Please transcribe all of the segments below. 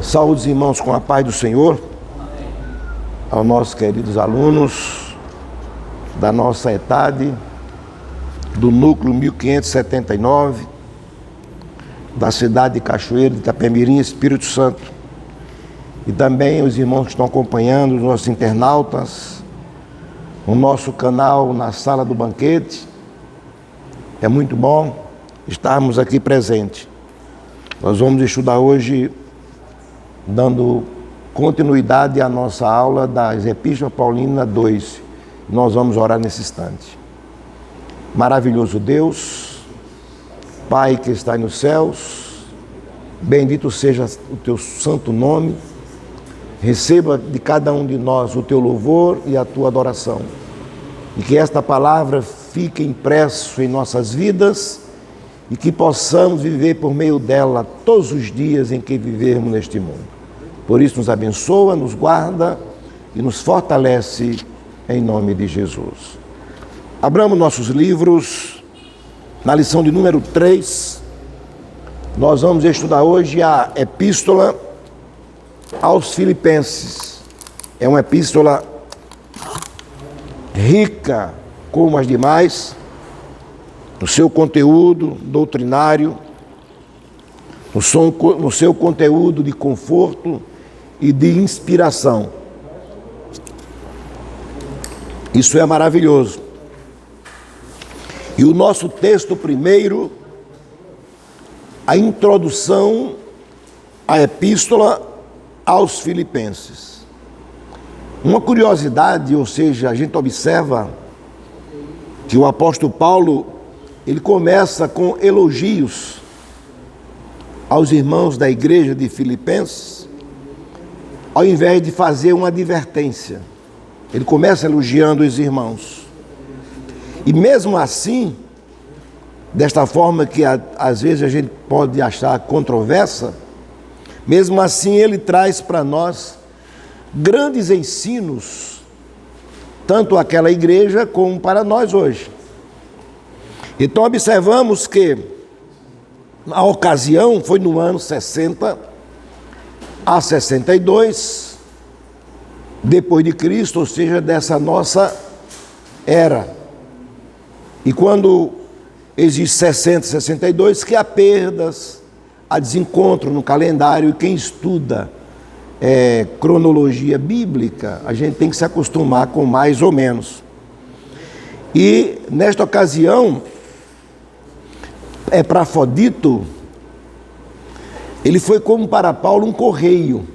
Saúde os irmãos com a paz do Senhor, aos nossos queridos alunos da nossa ETAD, do núcleo 1579, da cidade de Cachoeiro, de Itapemirim, Espírito Santo, e também os irmãos que estão acompanhando, os nossos internautas, o nosso canal na Sala do Banquete. É muito bom estarmos aqui presentes. Nós vamos estudar hoje, dando continuidade à nossa aula das Epístolas Paulinas 2. Nós vamos orar nesse instante. Maravilhoso Deus, Pai que está nos céus, bendito seja o teu santo nome. Receba de cada um de nós o teu louvor e a tua adoração. E que esta palavra fique impresso em nossas vidas e que possamos viver por meio dela todos os dias em que vivermos neste mundo. Por isso nos abençoa, nos guarda e nos fortalece em nome de Jesus. Abramos nossos livros, na lição de número 3, nós vamos estudar hoje a Epístola aos Filipenses. É uma epístola rica como as demais, no seu conteúdo doutrinário, no seu conteúdo de conforto e de inspiração. Isso é maravilhoso. E o nosso texto primeiro, a introdução à Epístola aos Filipenses. Uma curiosidade, ou seja, a gente observa que o apóstolo Paulo, ele começa com elogios aos irmãos da igreja de Filipenses, ao invés de fazer uma advertência. Ele começa elogiando os irmãos. E mesmo assim, desta forma que às vezes a gente pode achar controversa, mesmo assim ele traz para nós grandes ensinos, tanto àquela igreja como para nós hoje. Então observamos que a ocasião foi no ano 60 a 62 depois de Cristo, ou seja, dessa nossa era. E quando existe 60 e 62, que há perdas, há desencontro no calendário, e quem estuda cronologia bíblica, a gente tem que se acostumar com mais ou menos. E nesta ocasião, Epafrodito, ele foi como para Paulo um correio,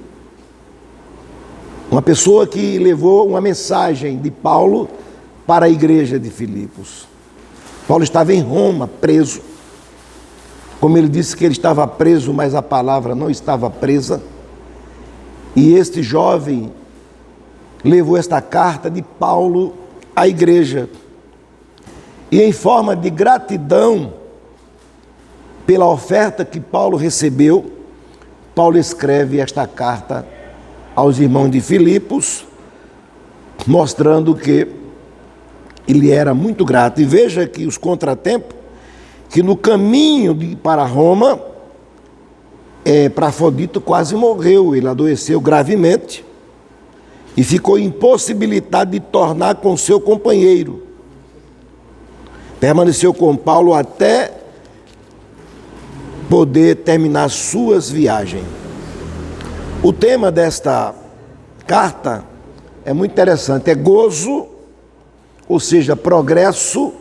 uma pessoa que levou uma mensagem de Paulo para a igreja de Filipos. Paulo estava em Roma, preso. Como ele disse que ele estava preso, mas a palavra não estava presa. E este jovem levou esta carta de Paulo à igreja. E em forma de gratidão pela oferta que Paulo recebeu, Paulo escreve esta carta aos irmãos de Filipos, mostrando que ele era muito grato. E veja que os contratempos, que no caminho para Roma, Epafrodito quase morreu, ele adoeceu gravemente e ficou impossibilitado de tornar com seu companheiro. Permaneceu com Paulo até poder terminar suas viagens. O tema desta carta é muito interessante, é gozo, ou seja, progresso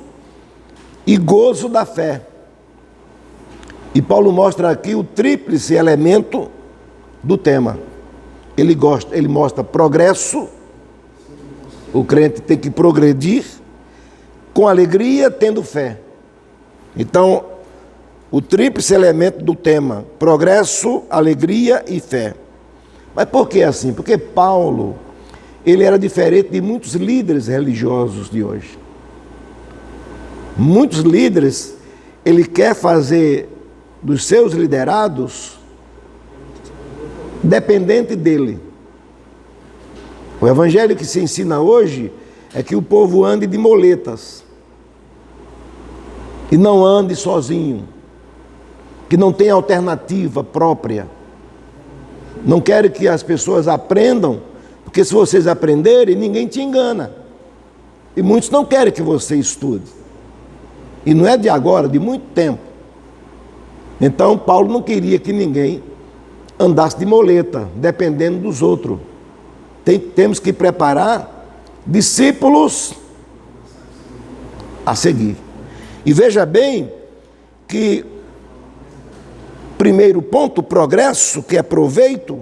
e gozo da fé. E Paulo mostra aqui o tríplice elemento do tema. Ele mostra progresso, o crente tem que progredir, com alegria, tendo fé. Então, o tríplice elemento do tema, progresso, alegria e fé. Mas por que assim? Porque Paulo, ele era diferente de muitos líderes religiosos de hoje. Muitos líderes, ele quer fazer dos seus liderados dependente dele. O evangelho que se ensina hoje é que o povo ande de moletas e não ande sozinho, que não tem alternativa própria. Não quero que as pessoas aprendam, porque se vocês aprenderem, ninguém te engana. E muitos não querem que você estude. E não é de agora, de muito tempo. Então, Paulo não queria que ninguém andasse de moleta, dependendo dos outros. Temos que preparar discípulos a seguir. E veja bem que, primeiro ponto, progresso, que é proveito,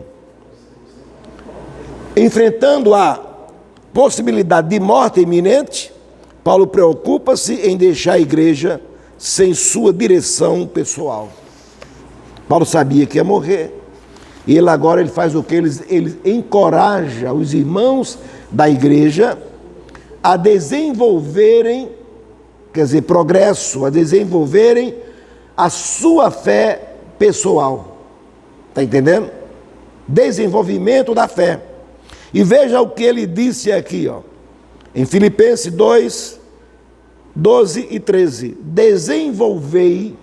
enfrentando a possibilidade de morte iminente, Paulo preocupa-se em deixar a igreja sem sua direção pessoal. Paulo sabia que ia morrer, e ele faz o que? Ele encoraja os irmãos da igreja a desenvolverem, quer dizer, progresso, a desenvolverem a sua fé pessoal. Está entendendo? Desenvolvimento da fé. E veja o que ele disse aqui, ó, em Filipenses 2, 12 e 13. Desenvolvei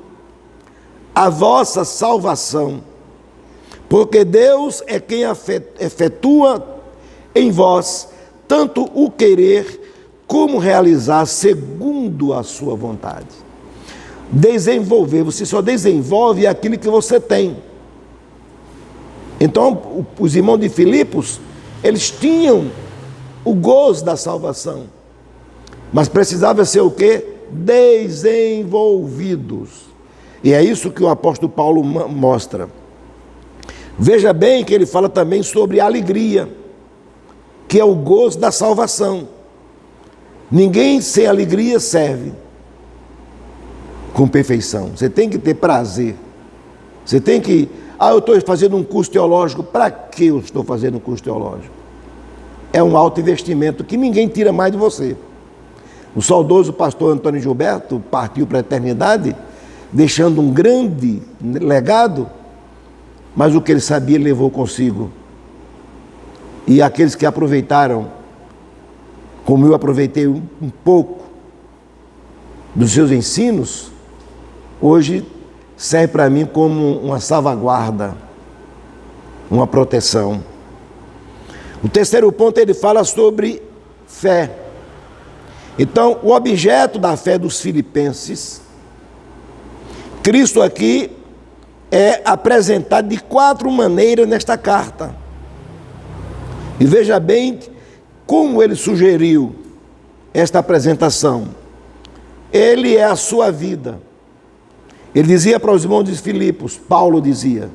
a vossa salvação, porque Deus é quem efetua em vós tanto o querer como realizar segundo a sua vontade. Desenvolver, você só desenvolve aquilo que você tem. Então, os irmãos de Filipos, eles tinham o gozo da salvação, mas precisava ser o quê? Desenvolvidos. E é isso que o apóstolo Paulo mostra. Veja bem que ele fala também sobre a alegria, que é o gozo da salvação. Ninguém sem alegria serve com perfeição. Você tem que ter prazer. Você tem que... eu estou fazendo um curso teológico. Para que eu estou fazendo um curso teológico? É um alto investimento que ninguém tira mais de você. O saudoso pastor Antônio Gilberto partiu para a eternidade, deixando um grande legado, mas o que ele sabia ele levou consigo. E aqueles que aproveitaram, como eu aproveitei um pouco dos seus ensinos, hoje serve para mim como uma salvaguarda, uma proteção. O terceiro ponto, ele fala sobre fé. Então, o objeto da fé dos filipenses, Cristo aqui é apresentado de 4 maneiras nesta carta. E veja bem como ele sugeriu esta apresentação. Ele é a sua vida. Ele dizia para os irmãos de Filipos, Paulo dizia,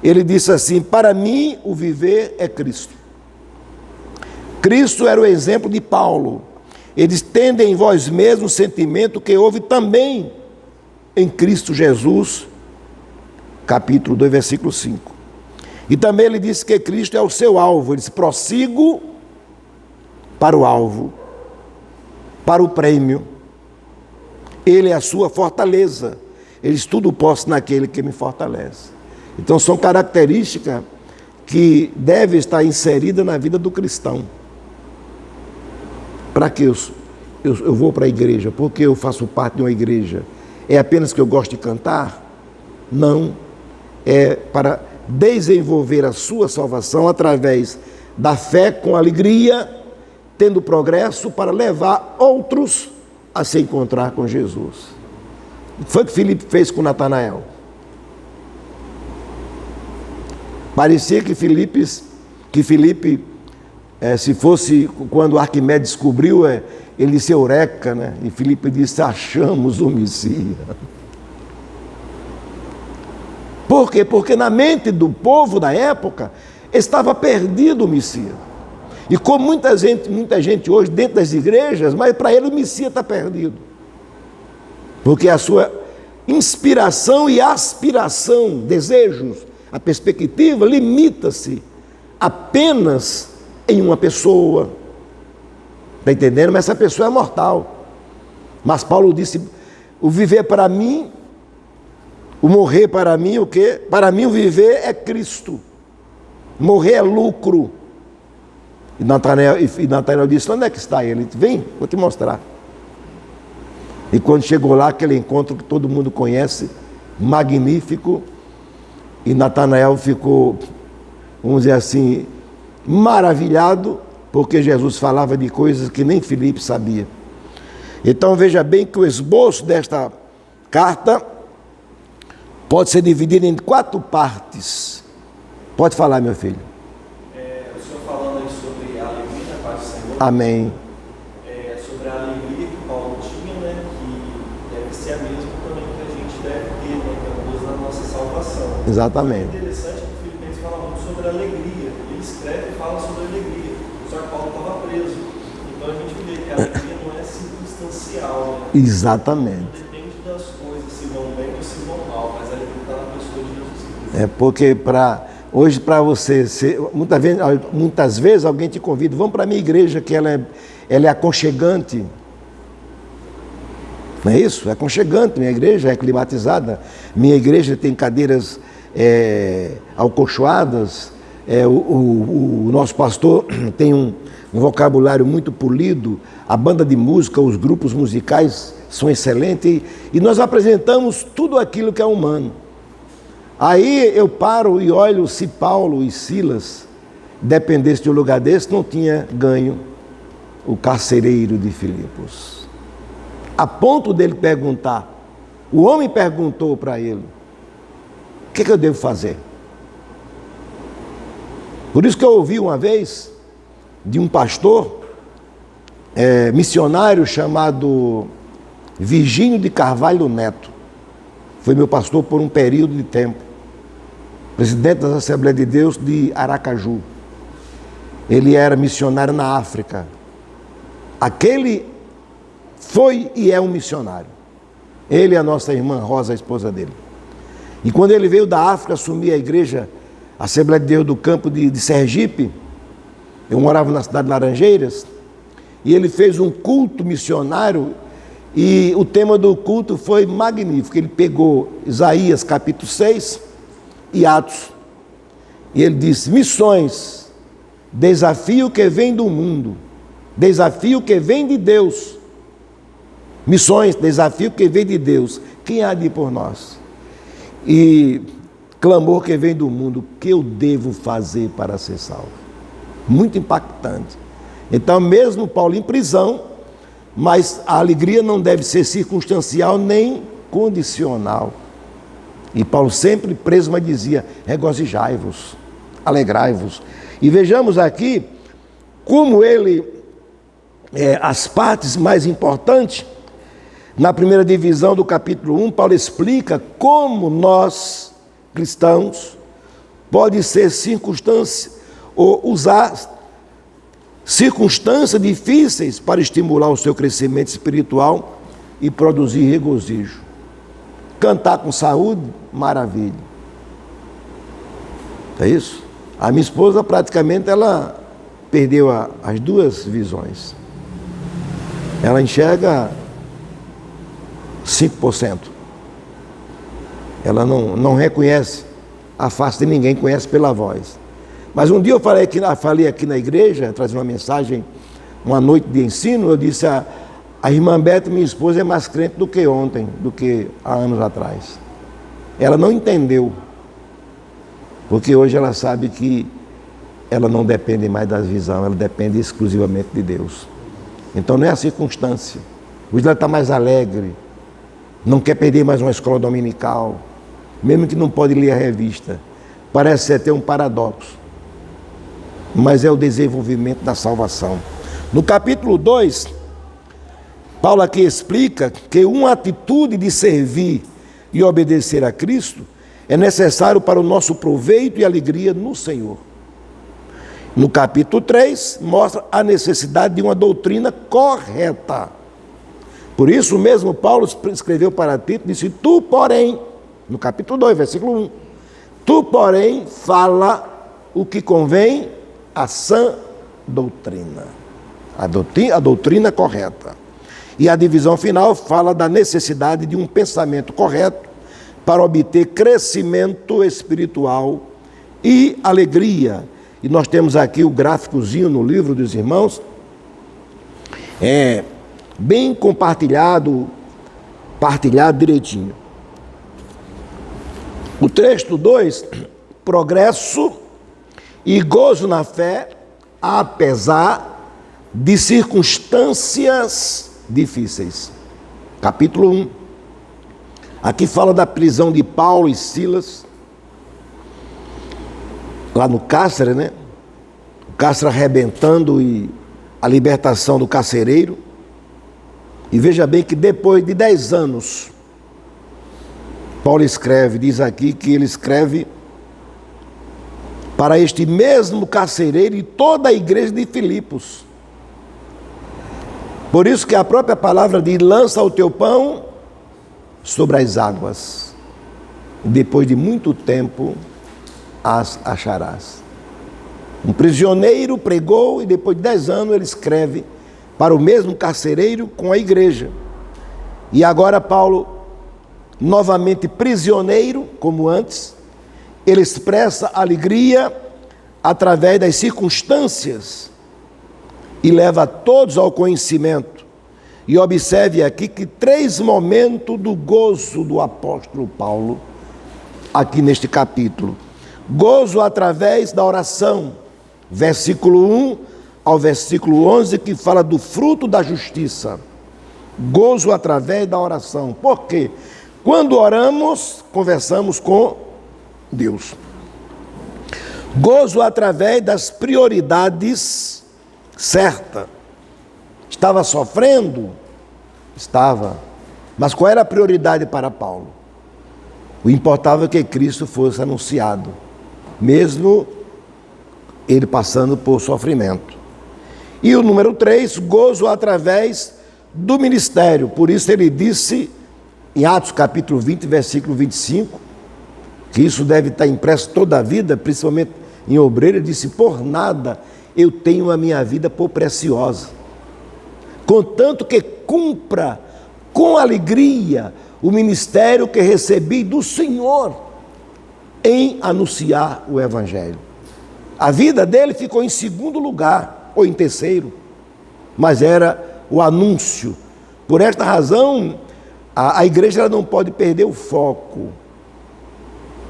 ele disse assim: para mim o viver é Cristo. Cristo era o exemplo de Paulo. Eles tendem em vós mesmos o sentimento que houve também em Cristo Jesus, capítulo 2, versículo 5. E também ele disse que Cristo é o seu alvo. Ele disse: prossigo para o alvo, para o prêmio. Ele é a sua fortaleza. Ele diz: tudo posso naquele que me fortalece. Então são características que devem estar inseridas na vida do cristão. Para que eu vou para a igreja? Porque eu faço parte de uma igreja? É apenas que eu gosto de cantar? Não. É para desenvolver a sua salvação através da fé com alegria, tendo progresso para levar outros a se encontrar com Jesus. Foi o que Filipe fez com Natanael. Parecia que Filipe, se fosse quando Arquimedes descobriu, ele disse eureka, né? E Filipe disse: achamos o Messias. Por quê? Porque na mente do povo da época estava perdido o Messias. E como muita gente hoje dentro das igrejas, mas para ele o Messias está perdido. Porque a sua inspiração e aspiração, desejos, a perspectiva limita-se apenas em uma pessoa. Está entendendo? Mas essa pessoa é mortal. Mas Paulo disse: o viver para mim, o morrer para mim, o quê? Para mim o viver é Cristo. Morrer é lucro. E Natanael disse: onde é que está ele? Ele disse: vem, vou te mostrar. E quando chegou lá, aquele encontro que todo mundo conhece, magnífico, E Natanael ficou, vamos dizer assim, maravilhado, porque Jesus falava de coisas que nem Filipe sabia. Então veja bem que o esboço desta carta pode ser dividido em 4 partes. Pode falar, meu filho. O senhor falando aí sobre a alegria da paz do Senhor. Amém. Sobre a alegria que Paulo tinha, né, que deve ser a mesma também que a gente deve ter, né, que é o gozo da nossa salvação. Exatamente. É interessante que o Filipenses fala muito sobre a alegria. Ele escreve e fala sobre a alegria. Só que Paulo estava preso. Então a gente vê que a alegria não é circunstancial, né? Exatamente. Não depende das coisas, se vão bem ou se vão mal, mas a alegria está na pessoa de Jesus Cristo. Porque hoje para você, muitas vezes alguém te convida, vamos para a minha igreja que ela é aconchegante. Não é isso? É aconchegante, minha igreja é climatizada, minha igreja tem cadeiras acolchoadas, o nosso pastor tem um vocabulário muito polido, a banda de música, os grupos musicais são excelentes e nós apresentamos tudo aquilo que é humano. Aí eu paro e olho se Paulo e Silas dependesse de um lugar desse, não tinha ganho o carcereiro de Filipos. A ponto dele perguntar, o homem perguntou para ele, o que eu devo fazer? Por isso que eu ouvi uma vez de um pastor missionário chamado Virgínio de Carvalho Neto. Foi meu pastor por um período de tempo. Presidente das Assembleias de Deus de Aracaju. Ele era missionário na África. Aquele foi e é um missionário. Ele e a nossa irmã Rosa, a esposa dele. E quando ele veio da África assumir a igreja, a Assembleia de Deus do campo de Sergipe, eu morava na cidade de Laranjeiras, e ele fez um culto missionário, e o tema do culto foi magnífico. Ele pegou Isaías capítulo 6 e Atos, e ele disse, missões, desafio que vem do mundo, desafio que vem de Deus. Missões, desafio que vem de Deus. Quem há de ir por nós? E clamor que vem do mundo, o que eu devo fazer para ser salvo? Muito impactante. Então, mesmo Paulo em prisão, mas a alegria não deve ser circunstancial nem condicional. E Paulo sempre preso, mas dizia, regozijai-vos, alegrai-vos. E vejamos aqui como ele, as partes mais importantes, na primeira divisão do capítulo 1, Paulo explica como nós, cristãos, pode ser circunstância, ou usar circunstâncias difíceis para estimular o seu crescimento espiritual e produzir regozijo. Cantar com saúde, maravilha. É isso? A minha esposa praticamente ela perdeu as 2 visões. Ela enxerga 5%. Ela não reconhece a face de ninguém, conhece pela voz. Mas um dia eu falei aqui na igreja, trazendo uma mensagem, uma noite de ensino, eu disse a irmã Beta, minha esposa, é mais crente do que ontem, do que há anos atrás. Ela não entendeu, porque hoje ela sabe que ela não depende mais da visão, ela depende exclusivamente de Deus. Então não é a circunstância. Hoje ela está mais alegre, não quer perder mais uma escola dominical, mesmo que não pode ler a revista. Parece até um paradoxo, mas é o desenvolvimento da salvação. No capítulo 2, Paulo aqui explica que uma atitude de servir e obedecer a Cristo é necessário para o nosso proveito e alegria no Senhor. No capítulo 3, mostra a necessidade de uma doutrina correta. Por isso mesmo Paulo escreveu para Tito, disse, tu porém, no capítulo 2, versículo 1, tu porém fala o que convém à sã doutrina. A doutrina correta. E a divisão final fala da necessidade de um pensamento correto para obter crescimento espiritual e alegria. E nós temos aqui o gráficozinho no livro dos irmãos, bem partilhado direitinho. O texto 2, progresso e gozo na fé, apesar de circunstâncias difíceis. Capítulo 1. Aqui fala da prisão de Paulo e Silas, lá no cárcere, né? O cárcere arrebentando e a libertação do carcereiro. E veja bem que depois de 10 anos, Paulo escreve, diz aqui que ele escreve para este mesmo carcereiro e toda a igreja de Filipos. Por isso que a própria palavra diz: lança o teu pão sobre as águas, depois de muito tempo as acharás. Um prisioneiro pregou e depois de 10 anos ele escreve para o mesmo carcereiro com a igreja. E agora Paulo, novamente prisioneiro, como antes, ele expressa alegria através das circunstâncias e leva todos ao conhecimento. E observe aqui que 3 momentos do gozo do apóstolo Paulo, aqui neste capítulo. Gozo através da oração, versículo 1 ao versículo 11, que fala do fruto da justiça. Gozo através da oração. Por quê? Quando oramos, conversamos com Deus. Gozo através das prioridades certas. Estava sofrendo? Estava. Mas qual era a prioridade para Paulo? O importava que Cristo fosse anunciado, mesmo ele passando por sofrimento. E o número 3, gozo através do ministério. Por isso ele disse, em Atos capítulo 20, versículo 25, que isso deve estar impresso toda a vida, principalmente em obreiro. Ele disse: por nada eu tenho a minha vida por preciosa, contanto que cumpra com alegria o ministério que recebi do Senhor em anunciar o Evangelho. A vida dele ficou em segundo lugar, ou em terceiro, mas era o anúncio. Por esta razão, a igreja ela não pode perder o foco,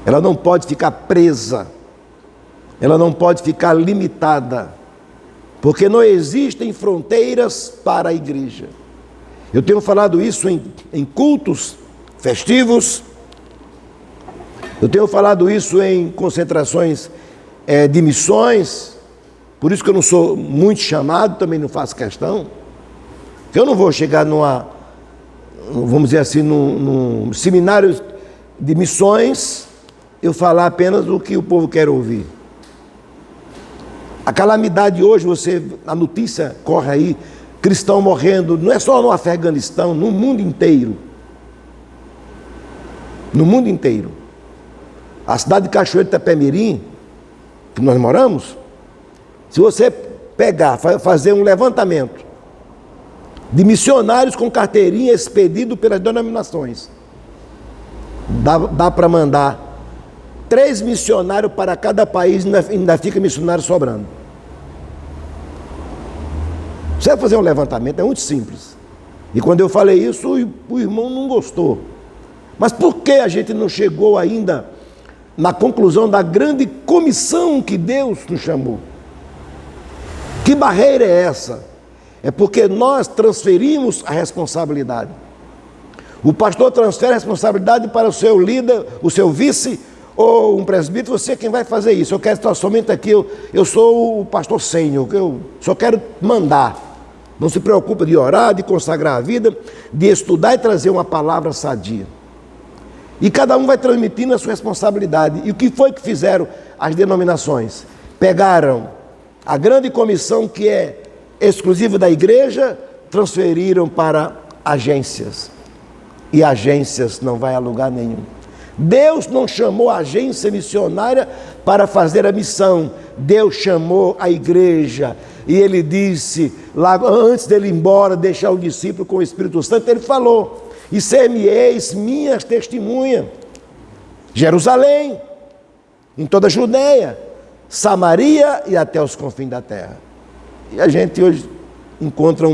ela não pode ficar presa, ela não pode ficar limitada, porque não existem fronteiras para a igreja. Eu tenho falado isso em cultos festivos, eu tenho falado isso em concentrações de missões. Por isso que eu não sou muito chamado, também não faço questão. Eu não vou chegar vamos dizer assim, num seminário de missões, eu falar apenas o que o povo quer ouvir. A calamidade hoje, a notícia corre aí, cristão morrendo, não é só no Afeganistão, no mundo inteiro. No mundo inteiro. A cidade de Cachoeiro de Itapemirim, que nós moramos, se você pegar, fazer um levantamento de missionários com carteirinha expedido pelas denominações, dá para mandar 3 missionários para cada país, ainda fica missionário sobrando. Você vai fazer um levantamento, é muito simples. E quando eu falei isso, o irmão não gostou. Mas por que a gente não chegou ainda na conclusão da grande comissão que Deus nos chamou? Que barreira é essa? É porque nós transferimos a responsabilidade. O pastor transfere a responsabilidade para o seu líder, o seu vice, ou um presbítero. Você é quem vai fazer isso. Eu quero estar somente aqui, eu sou o pastor sênior, eu só quero mandar. Não se preocupa de orar, de consagrar a vida, de estudar e trazer uma palavra sadia. E cada um vai transmitindo a sua responsabilidade. E o que foi que fizeram as denominações? Pegaram a grande comissão que é exclusiva da igreja, transferiram para agências. E agências não vai a lugar nenhum. Deus não chamou a agência missionária para fazer a missão. Deus chamou a igreja. E ele disse, lá antes dele ir embora, deixar o discípulo com o Espírito Santo, ele falou: e ser-me-eis minhas testemunhas, Jerusalém, em toda a Judeia, Samaria e até os confins da terra. E a gente hoje encontra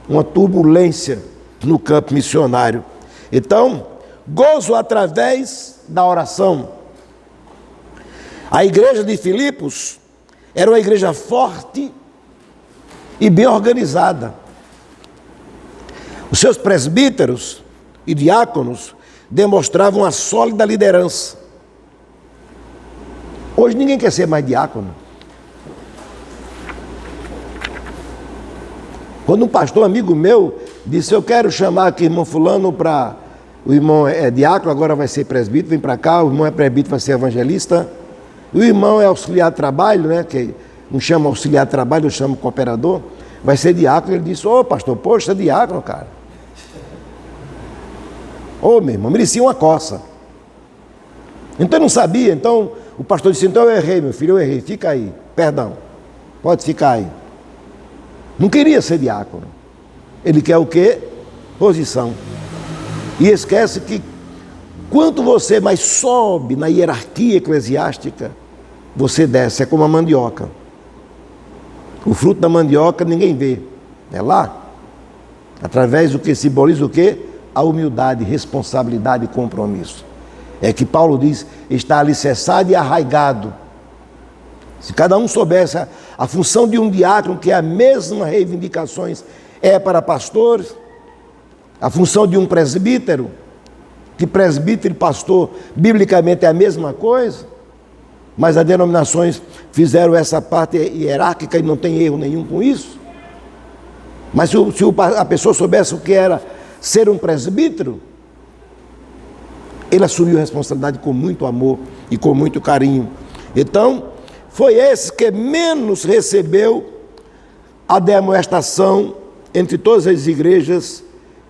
uma turbulência no campo missionário. Então, gozo através da oração. A igreja de Filipos era uma igreja forte e bem organizada. Os seus presbíteros e diáconos demonstravam uma sólida liderança. Hoje ninguém quer ser mais diácono. Quando um pastor amigo meu disse: eu quero chamar aqui o irmão fulano para... O irmão é diácono, agora vai ser presbítero, vem para cá. O irmão é presbítero, vai ser evangelista. O irmão é auxiliar de trabalho, né? Que um chama auxiliar de trabalho, eu chamo cooperador. Vai ser diácono. Ele disse: ô pastor, poxa, diácono, cara. Ô meu irmão, merecia uma coça. Então eu não sabia. Então o pastor disse: então eu errei, meu filho, eu errei, fica aí, perdão, pode ficar aí. Não queria ser diácono. Ele quer o quê? Posição. E esquece que quanto você mais sobe na hierarquia eclesiástica, você desce. É como a mandioca. O fruto da mandioca ninguém vê. É lá. Através do que simboliza o quê? A humildade, responsabilidade e compromisso. É que Paulo diz: está alicerçado e arraigado. Se cada um soubesse a função de um diácono, que é a mesma reivindicações é para pastores, a função de um presbítero, que presbítero e pastor biblicamente é a mesma coisa, mas as denominações fizeram essa parte hierárquica e não tem erro nenhum com isso. Mas se a pessoa soubesse o que era ser um presbítero, ele assumiu a responsabilidade com muito amor e com muito carinho. Então, foi esse que menos recebeu a demoestação entre todas as igrejas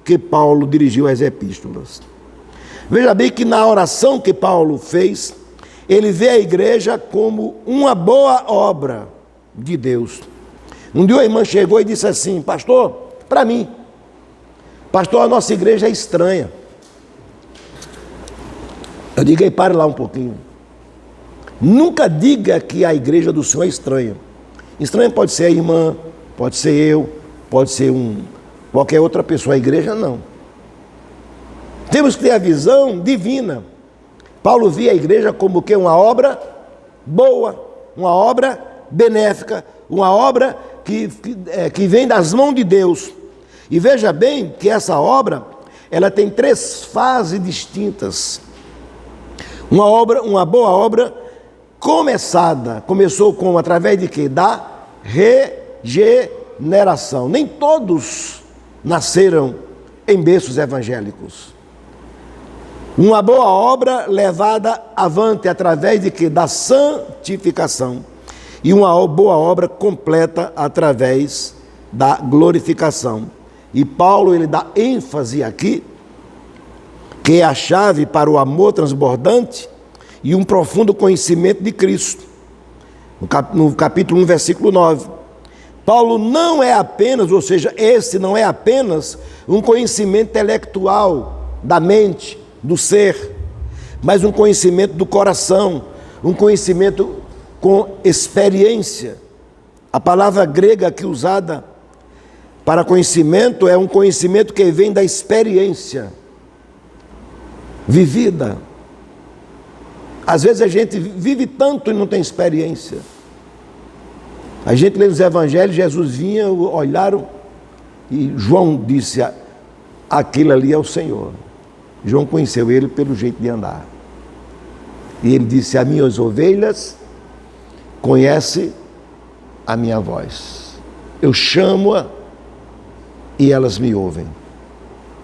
que Paulo dirigiu as epístolas. Veja bem que na oração que Paulo fez, ele vê a igreja como uma boa obra de Deus. Um dia a irmã chegou e disse assim: pastor, para mim, pastor, a nossa igreja é estranha. Eu digo: aí, pare lá um pouquinho. Nunca diga que a igreja do Senhor é estranha. Estranha pode ser a irmã, pode ser eu, pode ser qualquer outra pessoa. A igreja não. Temos que ter a visão divina. Paulo via a igreja como que uma obra boa, uma obra benéfica, uma obra que vem das mãos de Deus. E veja bem que essa obra, ela tem 3 fases distintas. Uma boa obra começada. Começou como? Através de quê? Da regeneração. Nem todos nasceram em berços evangélicos. Uma boa obra levada avante através de quê? Da santificação. E uma boa obra completa através da glorificação. E Paulo, ele dá ênfase aqui, que é a chave para o amor transbordante e um profundo conhecimento de Cristo. No capítulo 1, versículo 9. Paulo não é apenas, ou seja, esse não é apenas um conhecimento intelectual da mente, do ser, mas um conhecimento do coração, um conhecimento com experiência. A palavra grega aqui usada para conhecimento é um conhecimento que vem da experiência vivida. Às vezes a gente vive tanto e não tem experiência. A gente lê nos evangelhos, Jesus vinha, olharam e João disse: aquele ali é o Senhor. João conheceu ele pelo jeito de andar. E ele disse: as minhas ovelhas conhecem a minha voz. Eu chamo-a e elas me ouvem.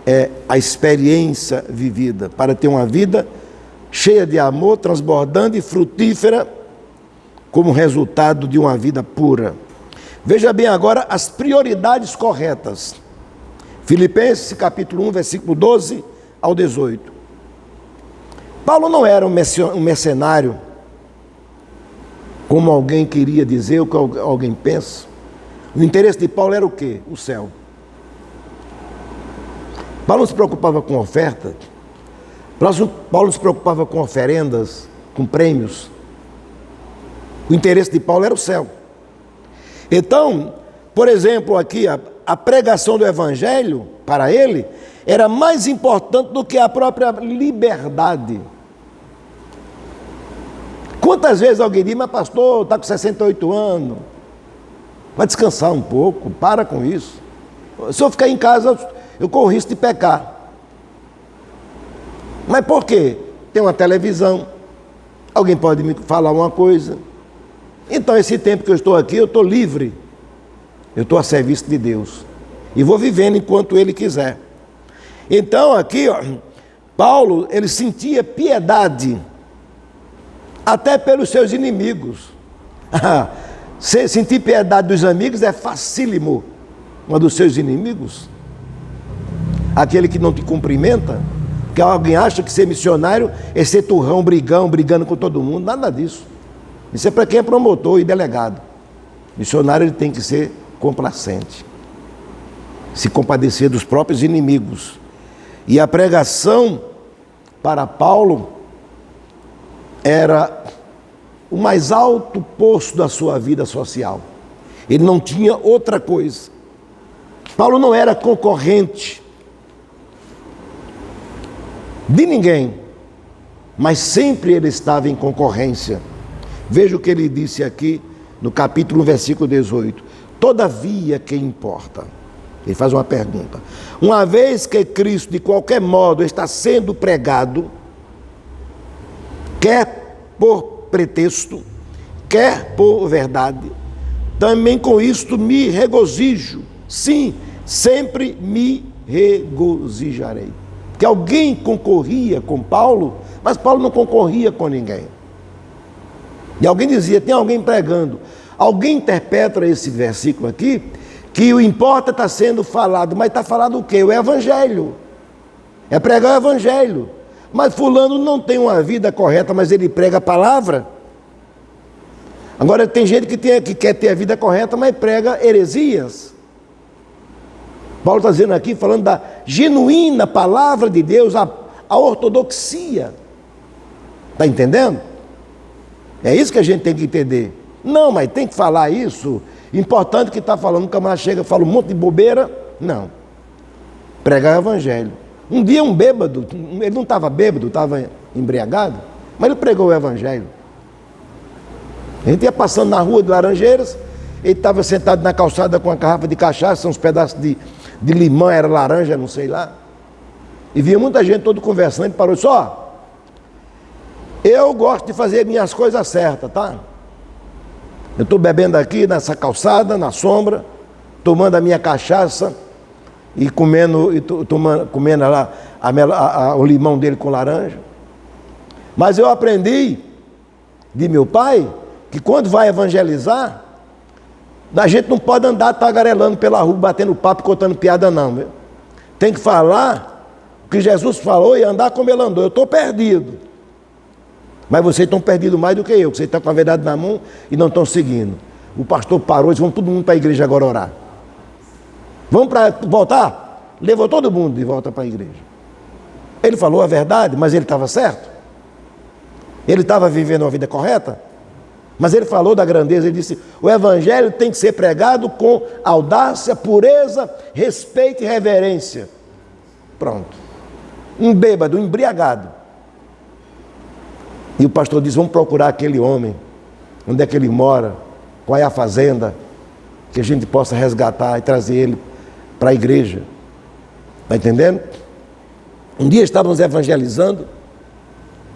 É a experiência vivida para ter uma vida cheia de amor, transbordante e frutífera, como resultado de uma vida pura. Veja bem agora as prioridades corretas. Filipenses capítulo 1, versículo 12 ao 18. Paulo não era um mercenário, como alguém queria dizer, o que alguém pensa. O interesse de Paulo era o quê? O céu. Paulo não se preocupava com oferta. Paulo não se preocupava com oferendas, com prêmios. O interesse de Paulo era o céu. Então, por exemplo, aqui, a pregação do evangelho, para ele, era mais importante do que a própria liberdade. Quantas vezes alguém diz, mas pastor, está com 68 anos, vai descansar um pouco, para com isso. Se eu ficar em casa, eu corro risco de pecar. Mas por quê? Tem uma televisão, alguém pode me falar uma coisa. Então, esse tempo que eu estou aqui, eu estou livre. Eu estou a serviço de Deus. E vou vivendo enquanto Ele quiser. Então, aqui, ó, Paulo, ele sentia piedade até pelos seus inimigos. Sentir piedade dos amigos é facílimo. Mas dos seus inimigos, aquele que não te cumprimenta, que alguém acha que ser missionário é ser turrão, brigando com todo mundo. Nada disso. Isso é para quem é promotor e delegado. Missionário, ele tem que ser complacente, se compadecer dos próprios inimigos. E a pregação para Paulo era o mais alto posto da sua vida social. Ele não tinha outra coisa. Paulo não era concorrente de ninguém, mas sempre ele estava em concorrência. Veja o que ele disse aqui no capítulo 1, versículo 18. Todavia, que importa? Ele faz uma pergunta. Uma vez que Cristo, de qualquer modo, está sendo pregado, quer por pretexto, quer por verdade, também com isto me regozijo. Sim, sempre me regozijarei. Porque alguém concorria com Paulo, mas Paulo não concorria com ninguém. E alguém dizia, tem alguém pregando. Alguém interpreta esse versículo aqui, que o importa está sendo falado, mas está falado o quê? O Evangelho. É pregar o Evangelho. Mas fulano não tem uma vida correta, mas ele prega a palavra. Agora tem gente que quer ter a vida correta, mas prega heresias. Paulo está dizendo aqui, falando da genuína palavra de Deus, a ortodoxia. Está entendendo? É isso que a gente tem que entender. Não, mas tem que falar isso. Importante que está falando, o camarada chega e fala um monte de bobeira. Não. Pregar o Evangelho. Um dia um bêbado, ele não estava bêbado, estava embriagado, mas ele pregou o Evangelho. A gente ia passando na rua de Laranjeiras, ele estava sentado na calçada com uma garrafa de cachaça, uns pedaços de limão, era laranja, não sei lá. E via muita gente todo conversando, ele parou e disse, ó, eu gosto de fazer minhas coisas certas, tá? Eu estou bebendo aqui nessa calçada, na sombra, tomando a minha cachaça e comendo lá o limão dele com laranja. Mas eu aprendi de meu pai que quando vai evangelizar, a gente não pode andar tagarelando pela rua, batendo papo, contando piada não, viu? Tem que falar o que Jesus falou e andar como ele andou. Eu estou perdido. Mas vocês estão perdidos mais do que eu, vocês estão com a verdade na mão e não estão seguindo. O pastor parou e disse, vamos todo mundo para a igreja agora orar. Vamos para voltar? Levou todo mundo de volta para a igreja. Ele falou a verdade, mas ele estava certo? Ele estava vivendo uma vida correta? Mas ele falou da grandeza, ele disse, o Evangelho tem que ser pregado com audácia, pureza, respeito e reverência. Pronto. Um bêbado, um embriagado. E o pastor diz, vamos procurar aquele homem, onde é que ele mora, qual é a fazenda, que a gente possa resgatar e trazer ele para a igreja. Está entendendo? Um dia estávamos evangelizando,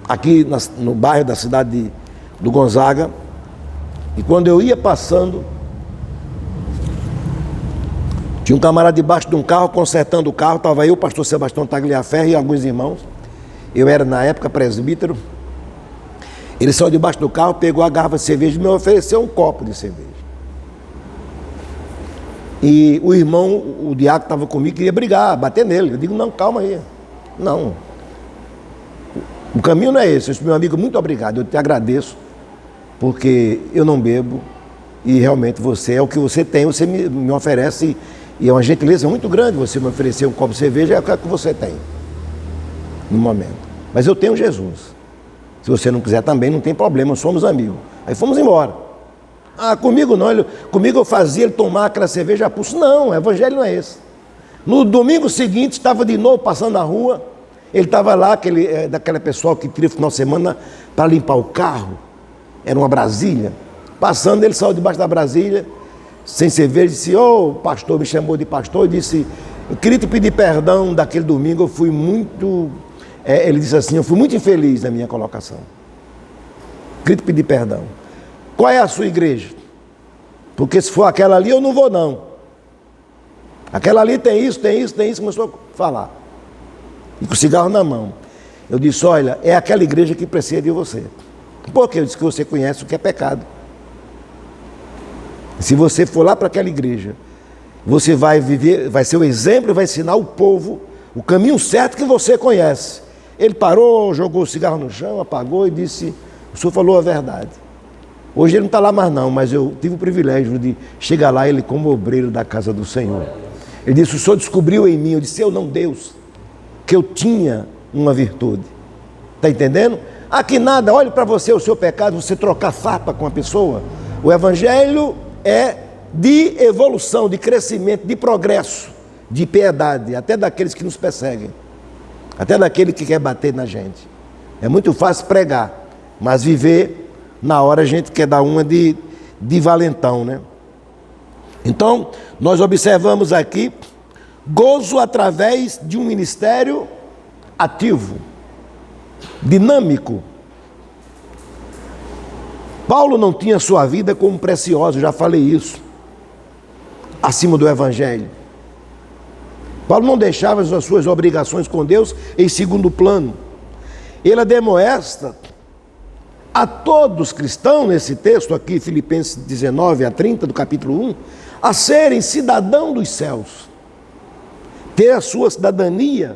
aqui no bairro da cidade do Gonzaga, e quando eu ia passando, tinha um camarada debaixo de um carro, consertando o carro, estava eu, o pastor Sebastião Tagliaferri e alguns irmãos, eu era na época presbítero. Ele saiu debaixo do carro, pegou a garrafa de cerveja e me ofereceu um copo de cerveja. E o irmão, o diácono estava comigo, queria brigar, bater nele. Eu digo, não, calma aí. Não. O caminho não é esse. Eu disse, meu amigo, muito obrigado, eu te agradeço, porque eu não bebo e realmente você é o que você tem, você me oferece, e é uma gentileza muito grande você me oferecer um copo de cerveja, é o que você tem, no momento. Mas eu tenho Jesus. Se você não quiser também, não tem problema, somos amigos. Aí fomos embora. Ah, comigo não, comigo eu fazia ele tomar aquela cerveja a pulso. Não, o evangelho não é esse. No domingo seguinte, estava de novo passando na rua, ele estava lá, daquela pessoal que tira o final de semana para limpar o carro. era uma Brasília. Passando, ele saiu debaixo da Brasília, sem ser verde, disse: ô, pastor, me chamou de pastor, e disse: eu queria te pedir perdão daquele domingo, eu fui muito... ele disse assim: eu fui muito infeliz na minha colocação. Queria te pedir perdão. Qual é a sua igreja? Porque se for aquela ali, eu não vou não. Aquela ali tem isso, começou a falar. E com o cigarro na mão. Eu disse: olha, é aquela igreja que precisa de você. Por quê? Eu disse que você conhece o que é pecado. Se você for lá para aquela igreja, você vai viver, vai ser o exemplo, vai ensinar o povo o caminho certo que você conhece. Ele parou, jogou o cigarro no chão, apagou e disse: o senhor falou a verdade. Hoje ele não está lá mais não, mas eu tive o privilégio de chegar lá, ele como obreiro da casa do Senhor. Ele disse: o senhor descobriu em mim. Eu disse: eu não, Deus, que eu tinha uma virtude. Está entendendo? Aqui nada, olhe para você o seu pecado, você trocar farpa com a pessoa. O evangelho é de evolução, de crescimento, de progresso, de piedade, até daqueles que nos perseguem, até daquele que quer bater na gente. É muito fácil pregar, mas viver, na hora a gente quer dar uma de valentão, né? Então, nós observamos aqui gozo através de um ministério ativo, dinâmico. Paulo não tinha sua vida como preciosa, já falei isso, acima do evangelho. Paulo não deixava as suas obrigações com Deus em segundo plano. Ele admoesta a todos os cristãos, nesse texto aqui, Filipenses 19 a 30, do capítulo 1, a serem cidadão dos céus, ter a sua cidadania.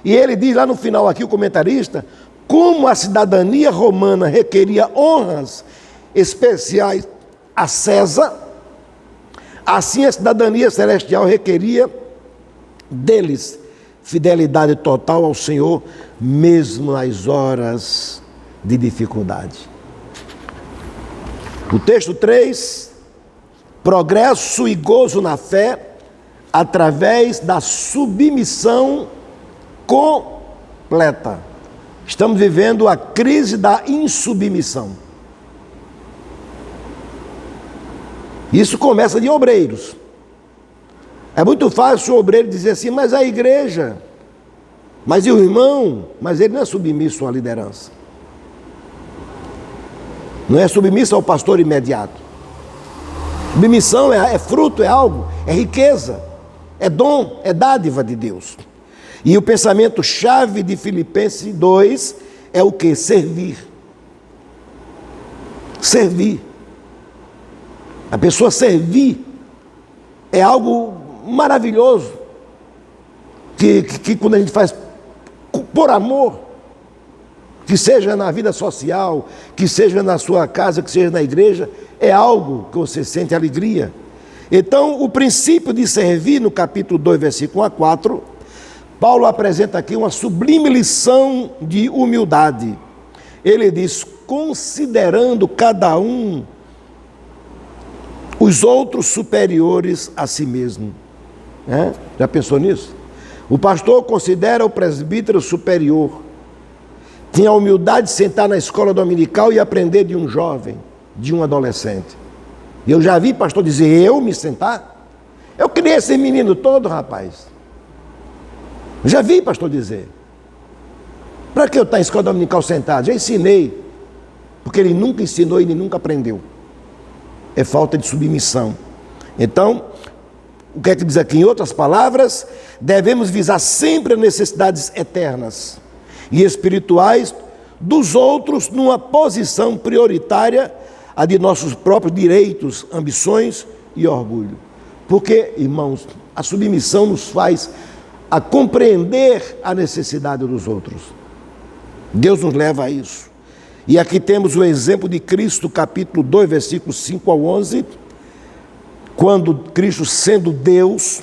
E ele diz lá no final aqui, o comentarista, como a cidadania romana requeria honras especiais a César, assim a cidadania celestial requeria deles fidelidade total ao Senhor, mesmo nas horas de dificuldade. O texto 3, progresso e gozo na fé através da submissão completa. Estamos vivendo a crise da insubmissão. Isso começa de obreiros. É muito fácil o obreiro dizer assim: mas a igreja, mas e o irmão, mas ele não é submisso à liderança. Não é submisso ao pastor imediato. Submissão é fruto, é algo, é riqueza, é dom, é dádiva de Deus. E o pensamento-chave de Filipenses 2 é o que? Servir. Servir. A pessoa servir é algo maravilhoso, que quando a gente faz por amor, que seja na vida social, que seja na sua casa, que seja na igreja, é algo que você sente alegria. Então, o princípio de servir, no capítulo 2, versículo 1 a 4, Paulo apresenta aqui uma sublime lição de humildade. Ele diz: considerando cada um os outros superiores a si mesmo. Já pensou nisso? O pastor considera o presbítero superior. Tinha a humildade de sentar na escola dominical e aprender de um jovem, de um adolescente. E eu já vi pastor dizer: eu me sentar? Eu criei esse menino todo, rapaz. Eu já vi pastor dizer: para que eu estar em escola dominical sentado? Já ensinei. Porque ele nunca ensinou e ele nunca aprendeu. É falta de submissão. Então, o que é que diz aqui? Em outras palavras, devemos visar sempre as necessidades eternas e espirituais dos outros numa posição prioritária a de nossos próprios direitos, ambições e orgulho. Porque, irmãos, a submissão nos faz a compreender a necessidade dos outros. Deus nos leva a isso. E aqui temos o exemplo de Cristo, capítulo 2, versículos 5 ao 11, quando Cristo, sendo Deus,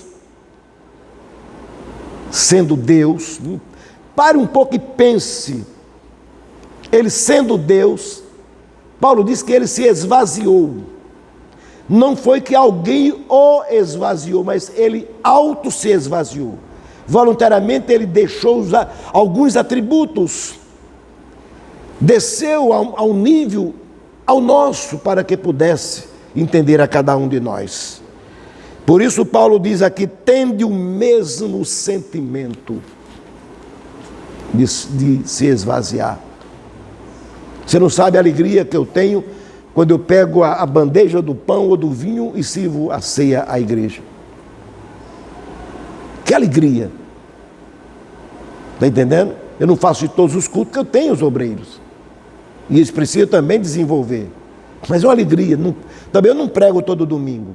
pare um pouco e pense, ele sendo Deus, Paulo diz que ele se esvaziou. Não foi que alguém o esvaziou, mas ele auto se esvaziou. Voluntariamente ele deixou alguns atributos, desceu ao nível ao nosso, para que pudesse entender a cada um de nós. Por isso Paulo diz aqui, tende o mesmo sentimento de se esvaziar. Você não sabe a alegria que eu tenho quando eu pego a bandeja do pão ou do vinho e sirvo a ceia à igreja. Que alegria! Está entendendo? Eu não faço de todos os cultos que eu tenho os obreiros. E eles precisam também desenvolver. Mas é uma alegria. Também eu não prego todo domingo.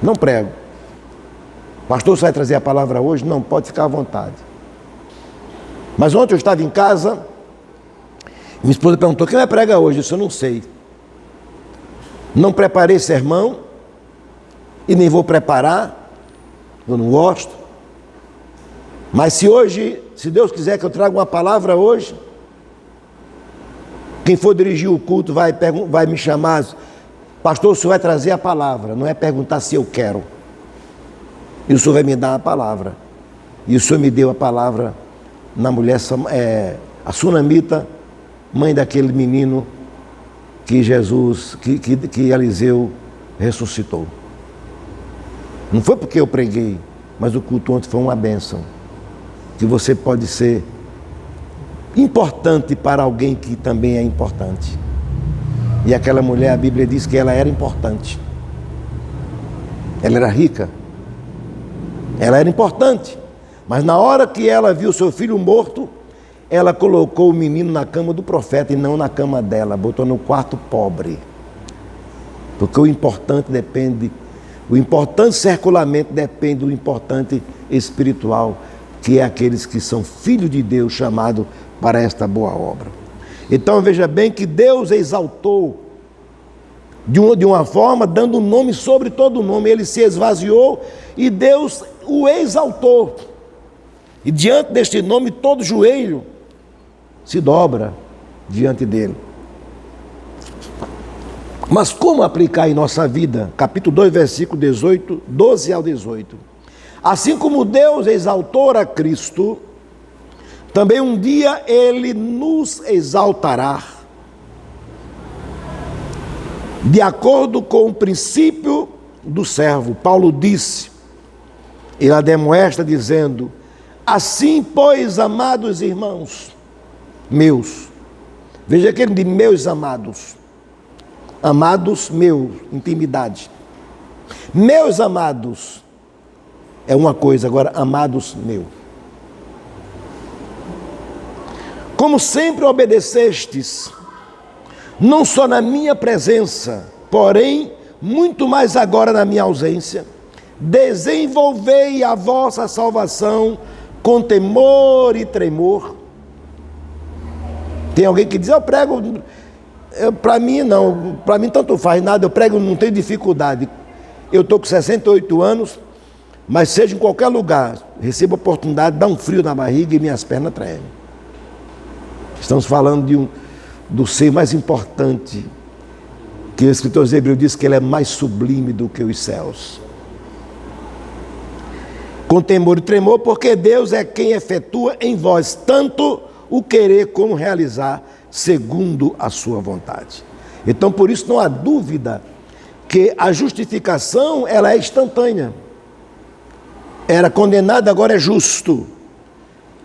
Não prego. Pastor, você vai trazer a palavra hoje? Não, pode ficar à vontade. Mas ontem eu estava em casa, minha esposa perguntou, quem vai pregar hoje? Isso eu não sei. Não preparei sermão e nem vou preparar, eu não gosto. Mas se hoje, se Deus quiser que eu traga uma palavra hoje, quem for dirigir o culto vai me chamar, pastor, o senhor vai trazer a palavra, não é perguntar se eu quero. E o senhor vai me dar a palavra. E o senhor me deu a palavra na mulher, a sunamita, mãe daquele menino que Jesus, que Eliseu ressuscitou. Não foi porque eu preguei, mas o culto ontem foi uma bênção. Que você pode ser importante para alguém que também é importante. E aquela mulher, a Bíblia diz que ela era importante. Ela era rica. Ela era importante. Mas na hora que ela viu seu filho morto, ela colocou o menino na cama do profeta e não na cama dela. Botou no quarto pobre. Porque o importante circulamento depende do importante espiritual, que é aqueles que são filhos de Deus, chamados para esta boa obra. Então veja bem que Deus exaltou de uma forma, dando um nome sobre todo nome. Ele se esvaziou e Deus o exaltou. E diante deste nome, todo joelho se dobra diante dele. Mas como aplicar em nossa vida? Capítulo 2, versículo 12 ao 18. Assim como Deus exaltou a Cristo, também um dia Ele nos exaltará, de acordo com o princípio do servo. Paulo disse, ele ademoesta dizendo, assim, pois, amados irmãos, meus, veja que ele diz, meus amados, meu, intimidade, meus amados, é uma coisa, agora, amados meu. Como sempre obedecestes, não só na minha presença, porém, muito mais agora na minha ausência, desenvolvei a vossa salvação com temor e tremor. Tem alguém que diz, eu prego, para mim não, para mim tanto faz nada, eu prego, não tenho dificuldade. Eu estou com 68 anos, mas seja em qualquer lugar, recebo a oportunidade, dá um frio na barriga e minhas pernas tremem. Estamos falando do ser mais importante, que o escritor Hebreu diz que ele é mais sublime do que os céus. Com temor e tremor, porque Deus é quem efetua em vós tanto o querer como realizar, segundo a sua vontade. Então, por isso não há dúvida que a justificação, ela é instantânea. Era condenado, agora é justo.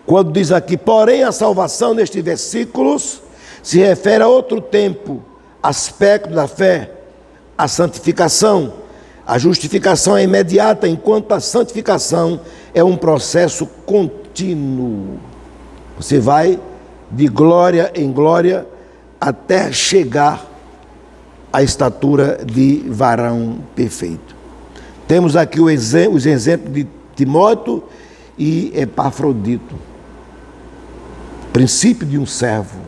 Quando diz aqui, porém a salvação nestes versículos se refere a outro tempo, aspecto da fé, a santificação. A justificação é imediata, enquanto a santificação é um processo contínuo. Você vai de glória em glória até chegar à estatura de varão perfeito. Temos aqui os exemplos de Timóteo e Epafrodito. Princípio de um servo.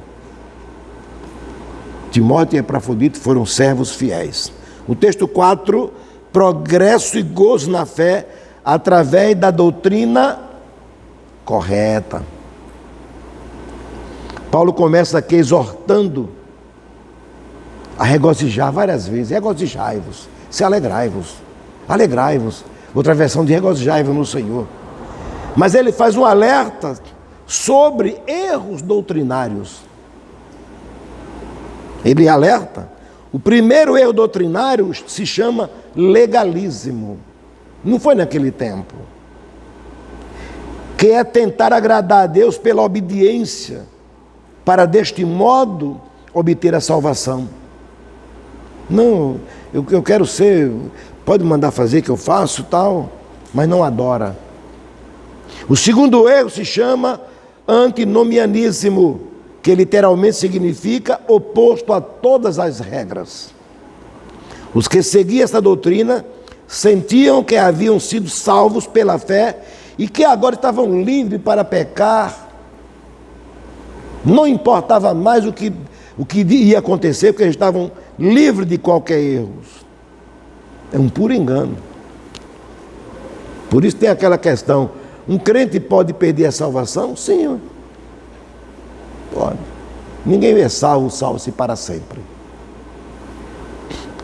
Timóteo e Epafrodito foram servos fiéis. O texto 4, progresso e gozo na fé através da doutrina correta. Paulo começa aqui exortando a regozijar várias vezes. Regozijai-vos, se alegrai-vos, alegrai-vos. Outra versão de regozijai-vos no Senhor. Mas ele faz um alerta sobre erros doutrinários. Ele alerta. O primeiro erro doutrinário se chama legalismo. Não foi naquele tempo. Que é tentar agradar a Deus pela obediência, para deste modo obter a salvação. Não, eu quero ser, pode mandar fazer que eu faço tal, mas não adora. O segundo erro se chama antinomianismo, que literalmente significa oposto a todas as regras. Os que seguiam essa doutrina sentiam que haviam sido salvos pela fé e que agora estavam livres para pecar. Não importava mais o que ia acontecer, porque eles estavam livres de qualquer erro. É um puro engano. Por isso tem aquela questão: um crente pode perder a salvação? Sim, pode. Ninguém é salvo-se para sempre.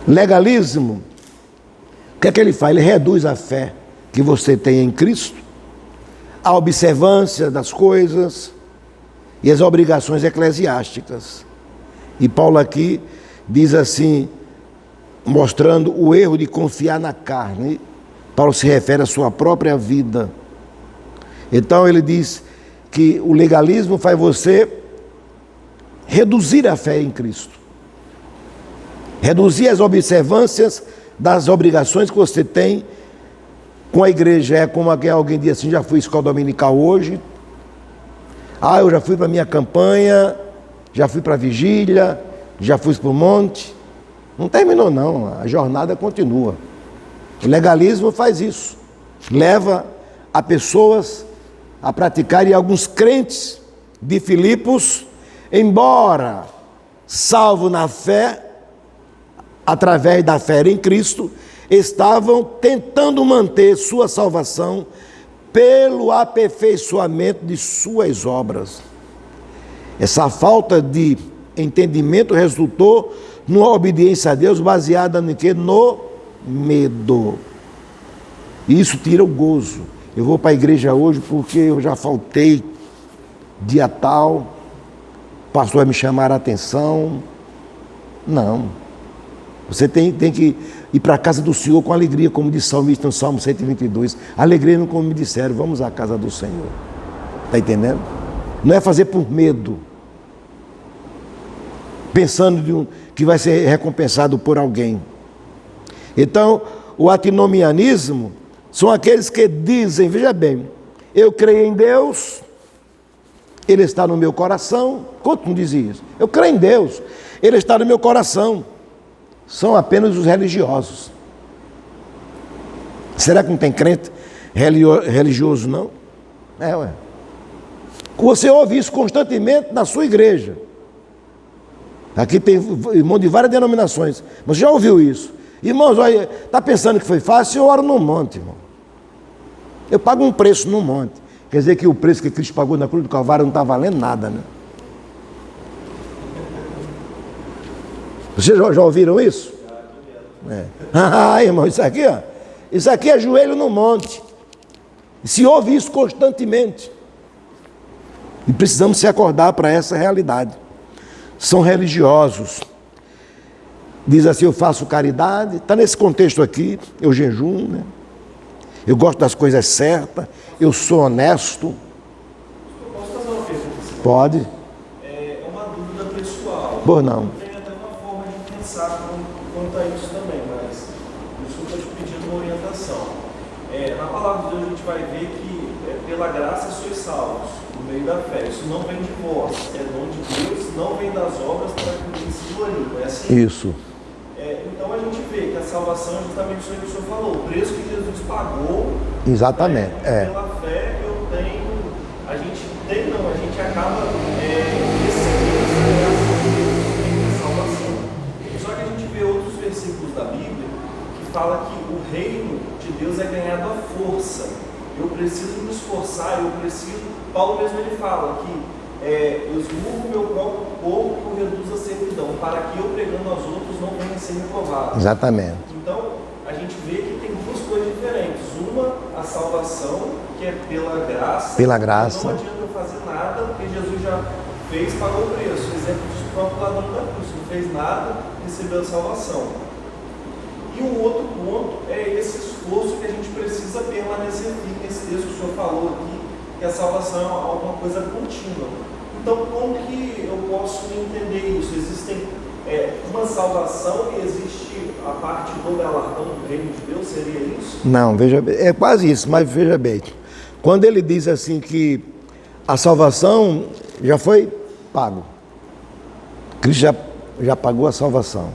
Legalismo, o que é que ele faz? Ele reduz a fé que você tem em Cristo, a observância das coisas e as obrigações eclesiásticas. E Paulo aqui diz assim, mostrando o erro de confiar na carne. Paulo se refere à sua própria vida. Então ele diz que o legalismo faz você reduzir a fé em Cristo, reduzir as observâncias das obrigações que você tem com a igreja. É como alguém diz assim: já fui à escola dominical hoje, eu já fui para a minha campanha, já fui para a vigília, já fui para o monte. Não terminou não, a jornada continua. O legalismo faz isso, leva a pessoas a praticar, e alguns crentes de Filipos, embora salvo na fé, através da fé em Cristo, estavam tentando manter sua salvação pelo aperfeiçoamento de suas obras. Essa falta de entendimento resultou numa obediência a Deus baseada no quê? No medo. E isso tira o gozo. Eu vou para a igreja hoje porque eu já faltei dia tal, o pastor vai me chamar a atenção. Não. Você tem que ir para a casa do Senhor com alegria, como diz o salmista no Salmo 122. Alegria não, como me disseram, vamos à casa do Senhor. Está entendendo? Não é fazer por medo, pensando que vai ser recompensado por alguém. Então, o antinomianismo são aqueles que dizem, veja bem, eu creio em Deus, Ele está no meu coração. Quanto não dizia isso? Eu creio em Deus, Ele está no meu coração. São apenas os religiosos. Será que não tem crente religioso, não? Você ouve isso constantemente na sua igreja. Aqui tem irmão de várias denominações. Você já ouviu isso? Irmãos, olha, está pensando que foi fácil? Eu oro no monte, irmão. Eu pago um preço no monte. Quer dizer que o preço que Cristo pagou na cruz do Calvário não está valendo nada, né? Vocês já ouviram isso? Irmão, isso aqui é joelho no monte. Se ouve isso constantemente. E precisamos se acordar para essa realidade. São religiosos. Diz assim: eu faço caridade. Está nesse contexto aqui. Eu jejuo, né? Eu gosto das coisas certas. Eu sou honesto. Posso fazer uma pergunta? Pode. É uma dúvida pessoal. Por não. Tem até uma forma de pensar quanto a isso também, mas eu estou te pedindo uma orientação. Na palavra de Deus a gente vai ver que pela graça sois salvos, no meio da fé. Isso não vem de vós, é dom de Deus, não vem das obras para que ninguém se glorie. É assim? Isso. Então a gente vê que a salvação é justamente isso que o senhor falou, o preço que Jesus pagou. Exatamente. Pela fé eu tenho, a gente acaba recebendo essa graça de Deus, a salvação. Só que a gente vê outros versículos da Bíblia que fala que o reino de Deus é ganhado à força. Eu preciso me esforçar, Paulo mesmo ele fala que eu esmurro o meu próprio corpo e o reduzo à servidão, para que eu pregando aos outros não venha a ser reprovado. Exatamente. Então, a gente vê que tem duas coisas diferentes. Uma, a salvação, que é pela graça. Pela graça. Não adianta eu fazer nada, porque Jesus já fez, pagou o preço. Exemplo do próprio ladrão da cruz. Não fez nada, recebeu a salvação. E um outro ponto é esse esforço que a gente precisa permanecer firme nesse texto que o senhor falou aqui, que a salvação é alguma coisa contínua. Então, como que eu posso entender isso? Existem uma salvação e existe a parte do galardão do reino de Deus? Seria isso? Não, veja bem, é quase isso, mas veja bem. Quando ele diz assim que a salvação já foi pago, Cristo já pagou a salvação.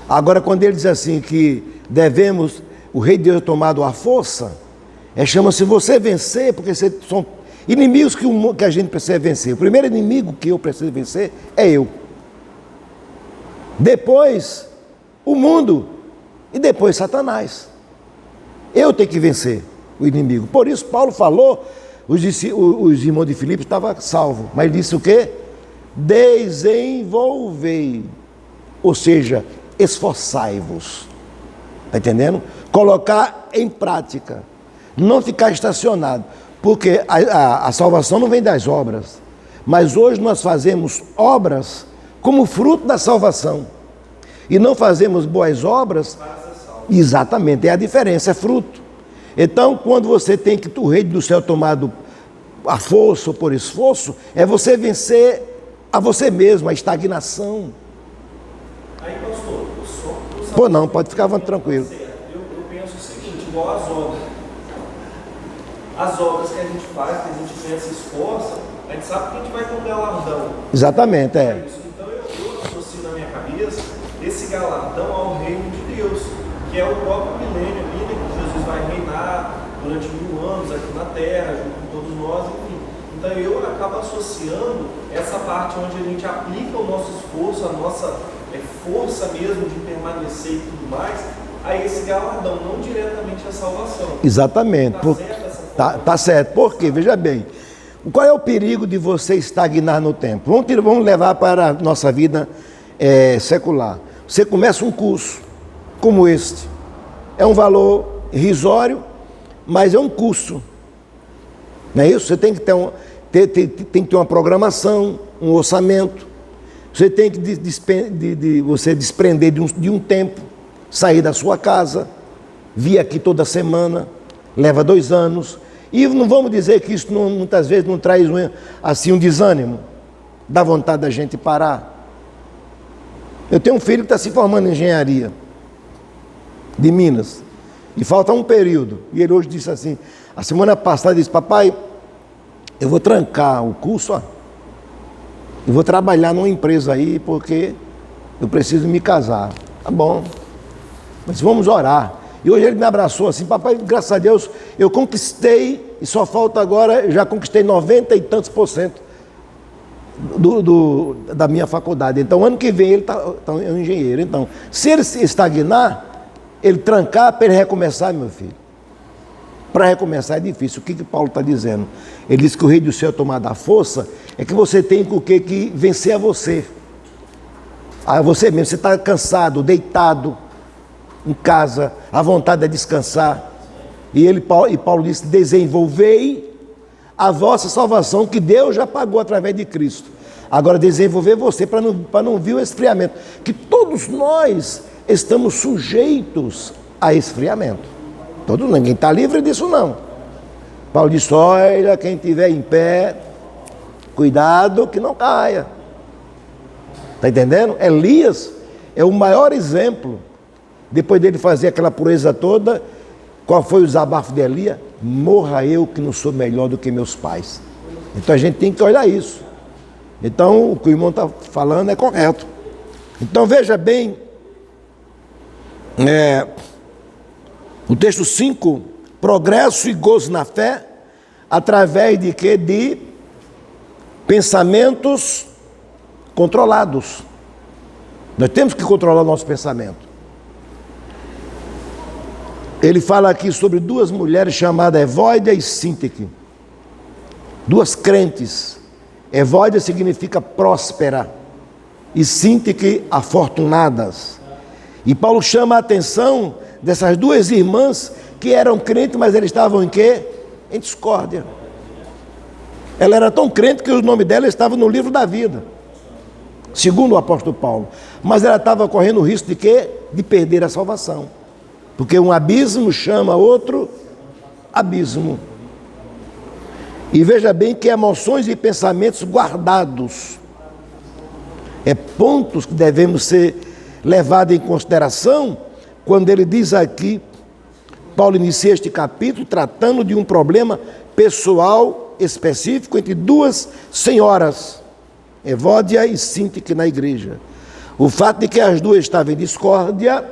Agora, quando ele diz assim que devemos, o rei de Deus é tomado à força, chama-se você vencer, porque são inimigos que a gente precisa vencer. O primeiro inimigo que eu preciso vencer é eu. Depois, o mundo. E depois, Satanás. Eu tenho que vencer o inimigo. Por isso, Paulo falou, os irmãos de Filipe estavam salvos. Mas ele disse o quê? Desenvolvei. Ou seja, esforçai-vos. Está entendendo? Colocar em prática. Não ficar estacionado. Porque a salvação não vem das obras. Mas hoje nós fazemos obras como fruto da salvação. E não fazemos boas obras. Exatamente, é a diferença, é fruto. Então, quando você tem que o reino do céu tomado à força ou por esforço, é você vencer a você mesmo, a estagnação. Aí, pastor, Pô, não, pode ficar tranquilo. Eu penso o seguinte, igual as obras. As obras que a gente faz, que a gente pensa, esforça, a gente sabe que a gente vai ter um galardão. Exatamente, É isso. Então eu associo na minha cabeça esse galardão ao reino de Deus, que é o próprio milênio ali, né, que Jesus vai reinar durante 1000 anos aqui na terra, junto com todos nós, enfim. Então eu acabo associando essa parte onde a gente aplica o nosso esforço, a nossa força mesmo de permanecer e tudo mais, a esse galardão, não diretamente a salvação. Exatamente. Está certo essa forma? Tá certo. Por quê? Veja bem. Qual é o perigo de você estagnar no tempo? Vamos levar para a nossa vida secular. Você começa um curso como este. É um valor irrisório, mas é um curso. Não é isso? Você tem que ter uma programação, um orçamento. Você tem que você desprender de um tempo, sair da sua casa, vir aqui toda semana, leva 2 anos. E não vamos dizer que isso muitas vezes não traz um desânimo, dá vontade da gente parar. Eu tenho um filho que está se formando em engenharia de Minas, e falta um período. E ele hoje disse assim, a semana passada ele disse, papai, eu vou trancar o curso, ó. Eu vou trabalhar numa empresa aí, porque eu preciso me casar. Tá bom, mas vamos orar. E hoje ele me abraçou assim, papai, graças a Deus, eu conquistei, e só falta agora, já conquistei 90 e tantos % da minha faculdade. Então, ano que vem ele é um engenheiro. Então, se ele se estagnar, ele trancar para ele recomeçar, meu filho. Para recomeçar é difícil. O que Paulo está dizendo? Ele diz que o rei do céu tomar da força, é que você tem que vencer a você. A você mesmo, você está cansado, deitado em casa, a vontade é descansar. E Paulo disse, desenvolvei a vossa salvação, que Deus já pagou através de Cristo. Agora desenvolver você, para não vir o esfriamento. Que todos nós estamos sujeitos a esfriamento. Ninguém está livre disso não. Paulo disse, olha, quem estiver em pé, cuidado que não caia. Está entendendo? Elias é o maior exemplo. Depois dele fazer aquela pureza toda, qual foi o desabafo de Elias? Morra eu que não sou melhor do que meus pais. Então a gente tem que olhar isso. Então o que o irmão está falando é correto. Então veja bem, o texto 5, progresso e gozo na fé, através de quê? De pensamentos controlados. Nós temos que controlar o nosso pensamento. Ele fala aqui sobre 2 mulheres chamadas Evódia e Síntique. 2 crentes. Evódia significa próspera e Síntique afortunadas. E Paulo chama a atenção dessas 2 irmãs que eram crentes, mas eles estavam em quê? Em discórdia. Ela era tão crente que o nome dela estava no livro da vida. segundo o apóstolo Paulo. Mas ela estava correndo o risco de quê? De perder a salvação. Porque um abismo chama outro abismo. E veja bem que emoções e pensamentos guardados, pontos que devemos ser levados em consideração, quando ele diz aqui, Paulo inicia este capítulo tratando de um problema pessoal específico entre duas senhoras, Evódia e Síntique, na igreja. O fato de que as duas estavam em discórdia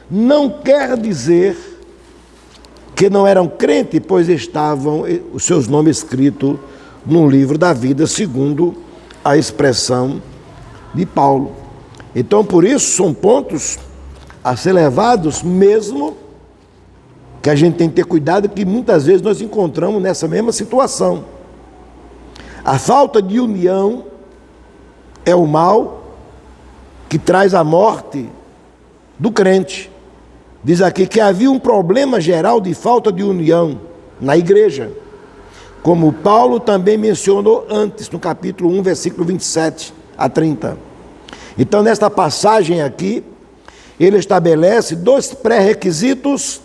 não quer dizer que não eram crentes, pois estavam os seus nomes escritos no livro da vida, segundo a expressão de Paulo. Então, por isso, são pontos a ser levados, mesmo que a gente tem que ter cuidado, que muitas vezes nós encontramos nessa mesma situação. A falta de união é o mal que traz a morte do crente. Diz aqui que havia um problema geral de falta de união na igreja, como Paulo também mencionou antes, no capítulo 1, versículo 27 a 30. Então, nesta passagem aqui, ele estabelece dois pré-requisitos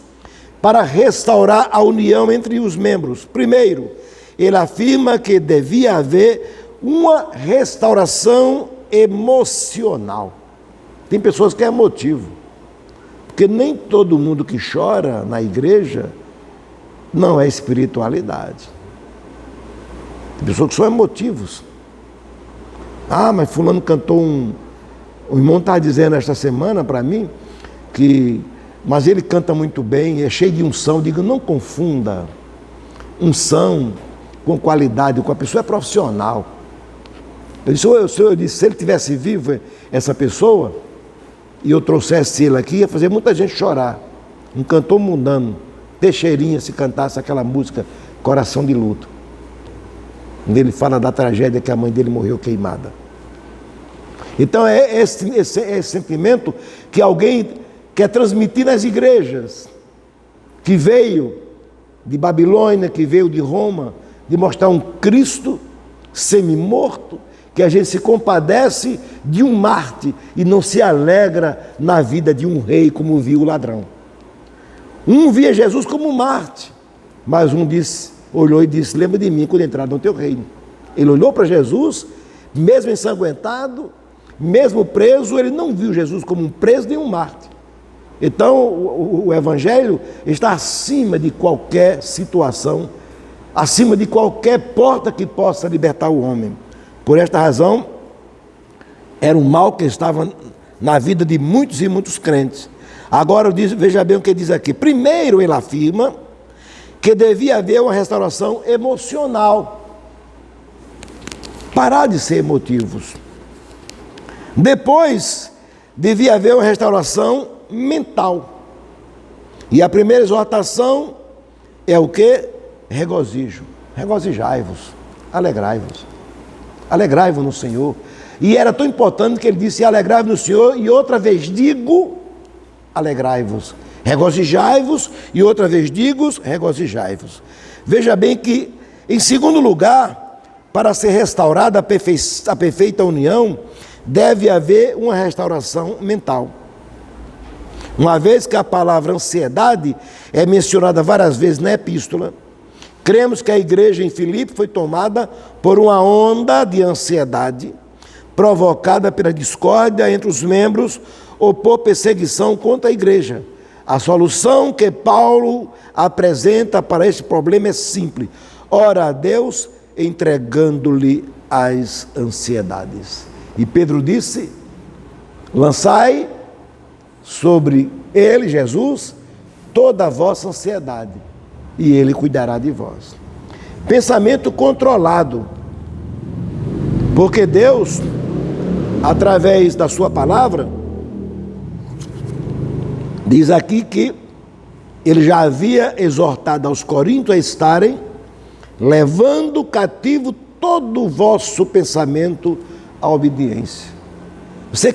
para restaurar a união entre os membros. Primeiro, ele afirma que devia haver uma restauração emocional. Tem pessoas que é emotivo, porque nem todo mundo que chora na igreja não é espiritualidade. Tem pessoas que são emotivos. Ah, mas fulano cantou o irmão está dizendo esta semana para mim mas ele canta muito bem, é cheio de unção. Eu digo, não confunda unção com qualidade, com a pessoa é profissional. Eu disse, se ele tivesse vivo, essa pessoa, e eu trouxesse ele aqui, ia fazer muita gente chorar. Um cantor mundano, Teixeirinha, se cantasse aquela música Coração de Luto, onde ele fala da tragédia que a mãe dele morreu queimada. Então é esse sentimento que alguém quer transmitir nas igrejas, que veio de Babilônia, que veio de Roma, de mostrar um Cristo semi-morto, que a gente se compadece de um Marte e não se alegra na vida de um rei, como viu o ladrão. Um via Jesus como um Marte, mas um olhou e disse, lembra de mim quando entrar no teu reino. Ele olhou para Jesus, mesmo ensanguentado, mesmo preso, ele não viu Jesus como um preso nem um Marte. Então, o Evangelho está acima de qualquer situação, acima de qualquer porta que possa libertar o homem. Por esta razão, era um mal que estava na vida de muitos e muitos crentes. Agora, veja bem o que diz aqui. Primeiro, ele afirma que devia haver uma restauração emocional. Parar de ser emotivos. Depois, devia haver uma restauração mental. E a primeira exortação é o que? Regozijo. Regozijai-vos, alegrai-vos. Alegrai-vos no Senhor. E era tão importante que ele disse, alegrai-vos no Senhor, e outra vez digo, alegrai-vos. Regozijai-vos, e outra vez digo, regozijai-vos. Veja bem que, em segundo lugar, para ser restaurada a perfeita união, deve haver uma restauração mental. Uma vez que a palavra ansiedade é mencionada várias vezes na epístola, cremos que a igreja em Filipe foi tomada por uma onda de ansiedade, provocada pela discórdia entre os membros ou por perseguição contra a igreja. A solução que Paulo apresenta para este problema é simples: ora a Deus entregando-lhe as ansiedades. E Pedro disse, lançai sobre ele, Jesus, toda a vossa ansiedade, e ele cuidará de vós. Pensamento controlado, porque Deus, através da sua palavra, diz aqui que ele já havia exortado aos coríntios a estarem levando cativo todo o vosso pensamento à obediência. Você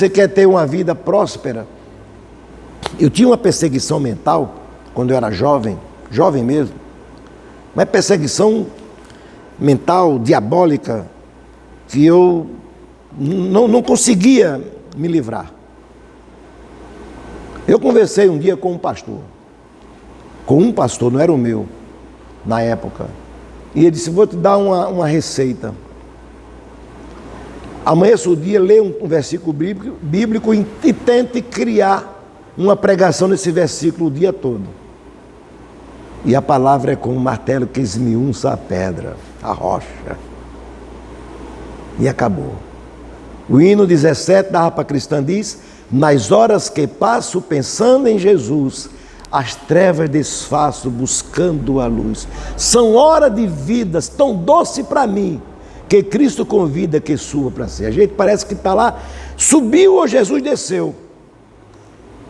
quer ter uma vida próspera? Eu tinha uma perseguição mental quando eu era jovem mesmo, uma perseguição mental diabólica, que eu não conseguia me livrar. Eu conversei um dia com um pastor, não era o meu, na época, e ele disse: vou te dar uma receita. Amanheça o dia, lê um versículo bíblico e tente criar uma pregação nesse versículo o dia todo. E a palavra é como um martelo que esmiuça a pedra, a rocha. E acabou. O hino 17 da harpa cristã diz: nas horas que passo pensando em Jesus, as trevas desfaço buscando a luz. São horas de vidas tão doce para mim, que Cristo convida que suba para si. A gente parece que está lá, subiu ou Jesus desceu.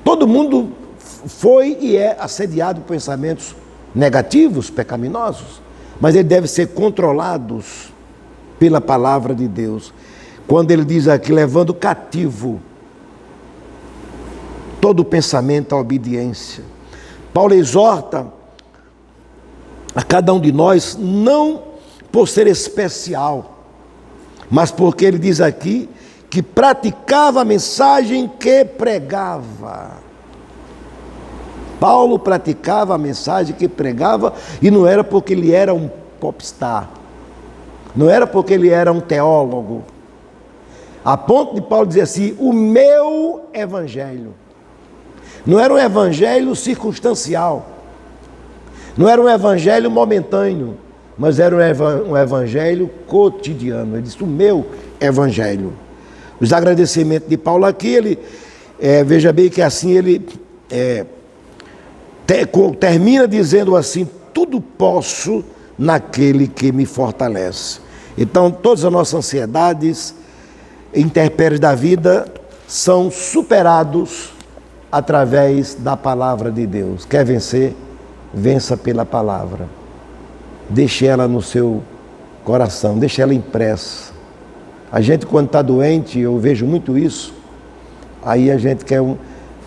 Todo mundo foi e é assediado por pensamentos negativos, pecaminosos, mas ele deve ser controlados pela palavra de Deus. Quando ele diz aqui, levando cativo todo pensamento à obediência. Paulo exorta a cada um de nós, não por ser especial, mas porque ele diz aqui que praticava a mensagem que pregava. Paulo praticava a mensagem que pregava, e não era porque ele era um popstar, não era porque ele era um teólogo, a ponto de Paulo dizer assim: o meu evangelho não era um evangelho circunstancial, não era um evangelho momentâneo, mas era um evangelho cotidiano. Ele disse: o meu evangelho. Os agradecimentos de Paulo aqui, veja bem que assim ele termina dizendo assim: tudo posso naquele que me fortalece. Então, todas as nossas ansiedades, intempéries da vida, são superados através da palavra de Deus. Quer vencer? Vença pela palavra. Deixe ela no seu coração, deixe ela impressa. A gente, quando está doente, eu vejo muito isso, aí a gente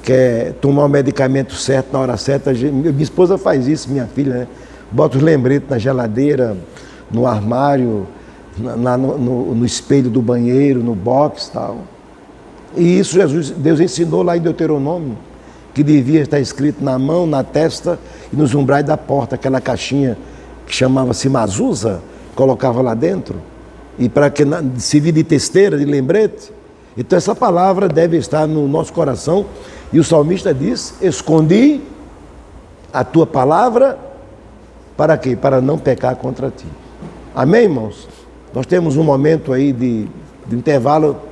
quer tomar o medicamento certo, na hora certa. Minha esposa faz isso, minha filha, né? Bota os lembretes na geladeira, no armário, no espelho do banheiro, no box e tal. E isso Deus ensinou lá em Deuteronômio, que devia estar escrito na mão, na testa e nos umbrais da porta, aquela caixinha que chamava-se Mazusa, colocava lá dentro, e para que servir de testeira, de lembrete. Então essa palavra deve estar no nosso coração, e o salmista diz: escondi a tua palavra, para quê? Para não pecar contra ti. Amém, irmãos? Nós temos um momento aí de intervalo.